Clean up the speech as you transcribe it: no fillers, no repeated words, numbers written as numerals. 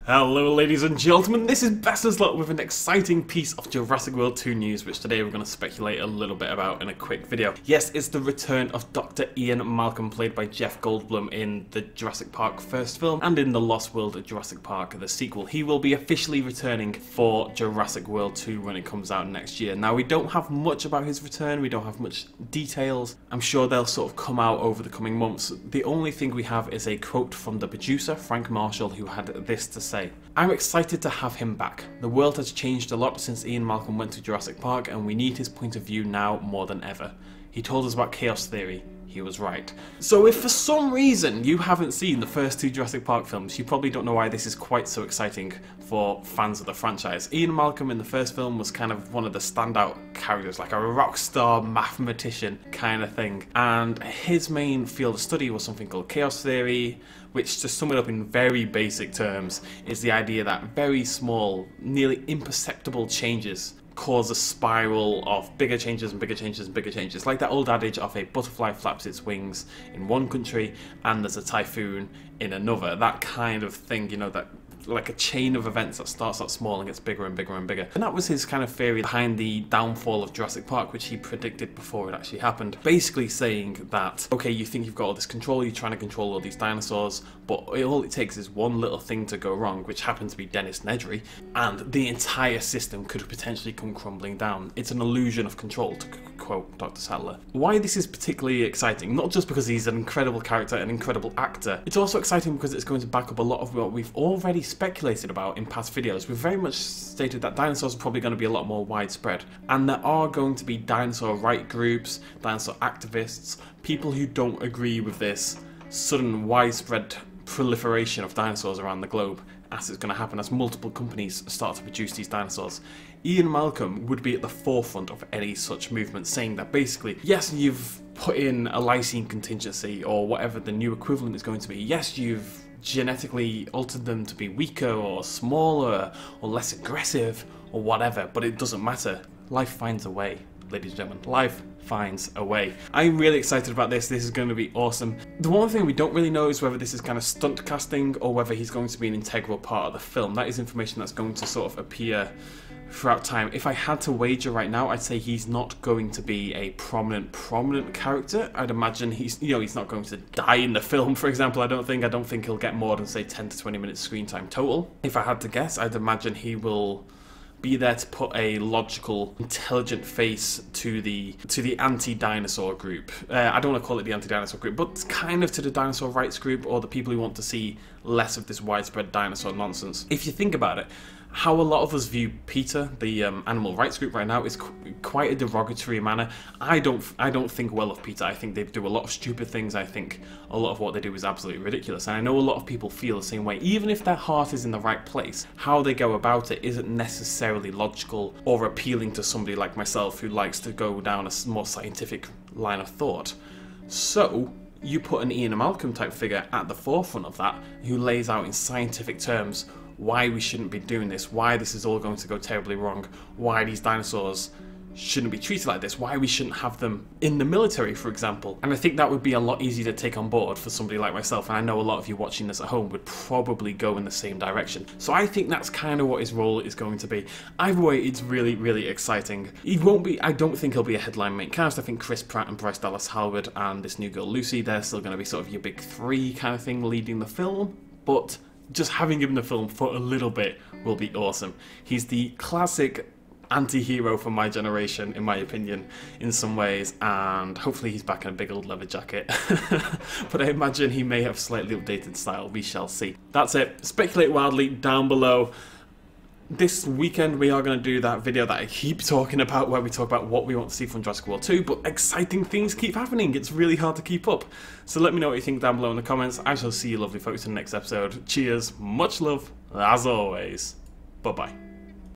Hello ladies and gentlemen, this is BestInSlot with an exciting piece of Jurassic World 2 news, which today we're going to speculate a little bit about in a quick video. Yes, it's the return of Dr. Ian Malcolm, played by Jeff Goldblum in the Jurassic Park first film and in the Lost World of Jurassic Park, the sequel. He will be officially returning for Jurassic World 2 when it comes out next year. Now, we don't have much about his return, we don't have much details. I'm sure they'll sort of come out over the coming months. The only thing we have is a quote from the producer, Frank Marshall, who had this to say. I'm excited to have him back. The world has changed a lot since Ian Malcolm went to Jurassic Park, and we need his point of view now more than ever. He told us about chaos theory. He was right. So if for some reason you haven't seen the first two Jurassic Park films, you probably don't know why this is quite so exciting for fans of the franchise. Ian Malcolm in the first film was kind of one of the standout characters, like a rock star mathematician kind of thing. And his main field of study was something called chaos theory, which, to sum it up in very basic terms, is the idea that very small, nearly imperceptible changes cause a spiral of bigger changes and bigger changes and bigger changes. Like that old adage of a butterfly flaps its wings in one country and there's a typhoon in another. That kind of thing, you know, that like a chain of events that starts out small and gets bigger and bigger and bigger. And that was his kind of theory behind the downfall of Jurassic Park, which he predicted before it actually happened. Basically saying that, okay, you think you've got all this control, you're trying to control all these dinosaurs, but all it takes is one little thing to go wrong, which happened to be Dennis Nedry, and the entire system could potentially come crumbling down. It's an illusion of control, to quote Dr. Sattler. Why this is particularly exciting, not just because he's an incredible character, an incredible actor, it's also exciting because it's going to back up a lot of what we've already speculated about in past videos. We've very much stated that dinosaurs are probably going to be a lot more widespread, and there are going to be dinosaur right groups, dinosaur activists, people who don't agree with this sudden widespread proliferation of dinosaurs around the globe as it's going to happen as multiple companies start to produce these dinosaurs. Ian Malcolm would be at the forefront of any such movement, saying that basically, yes, you've put in a lysine contingency or whatever the new equivalent is going to be. Yes, you've genetically altered them to be weaker or smaller or less aggressive or whatever, but it doesn't matter. Life finds a way, ladies and gentlemen. Life finds a way. I'm really excited about this. This is going to be awesome. The one thing we don't really know is whether this is kind of stunt casting or whether he's going to be an integral part of the film. That is information that's going to sort of appear throughout time. If I had to wager right now, I'd say he's not going to be a prominent character. I'd imagine he's not going to die in the film, for example. I don't think he'll get more than, say, 10 to 20 minutes screen time total. If I had to guess, I'd imagine he will be there to put a logical, intelligent face to the anti-dinosaur group. I don't want to call it the anti-dinosaur group, but kind of to the dinosaur rights group, or the people who want to see less of this widespread dinosaur nonsense. If you think about it, how a lot of us view PETA, the animal rights group right now, is quite a derogatory manner. I don't think well of PETA. I think they do a lot of stupid things. I think a lot of what they do is absolutely ridiculous. And I know a lot of people feel the same way. Even if their heart is in the right place, how they go about it isn't necessarily logical or appealing to somebody like myself who likes to go down a more scientific line of thought. So you put an Ian Malcolm type figure at the forefront of that, who lays out in scientific terms why we shouldn't be doing this, why this is all going to go terribly wrong, why these dinosaurs shouldn't be treated like this, why we shouldn't have them in the military, for example. And I think that would be a lot easier to take on board for somebody like myself, and I know a lot of you watching this at home would probably go in the same direction. So I think that's kind of what his role is going to be. Either way, it's really, really exciting. He won't be, I don't think he'll be a headline main cast. I think Chris Pratt and Bryce Dallas Howard and this new girl Lucy, they're still going to be sort of your big three kind of thing leading the film, but just having him in the film for a little bit will be awesome. He's the classic anti-hero for my generation, in my opinion, in some ways, and hopefully he's back in a big old leather jacket. But I imagine he may have slightly updated style. We shall see. That's it. Speculate wildly down below. This weekend we are going to do that video that I keep talking about, where we talk about what we want to see from Jurassic World 2, but exciting things keep happening. It's really hard to keep up. So let me know what you think down below in the comments. I shall see you lovely folks in the next episode. Cheers, much love, as always. Bye-bye.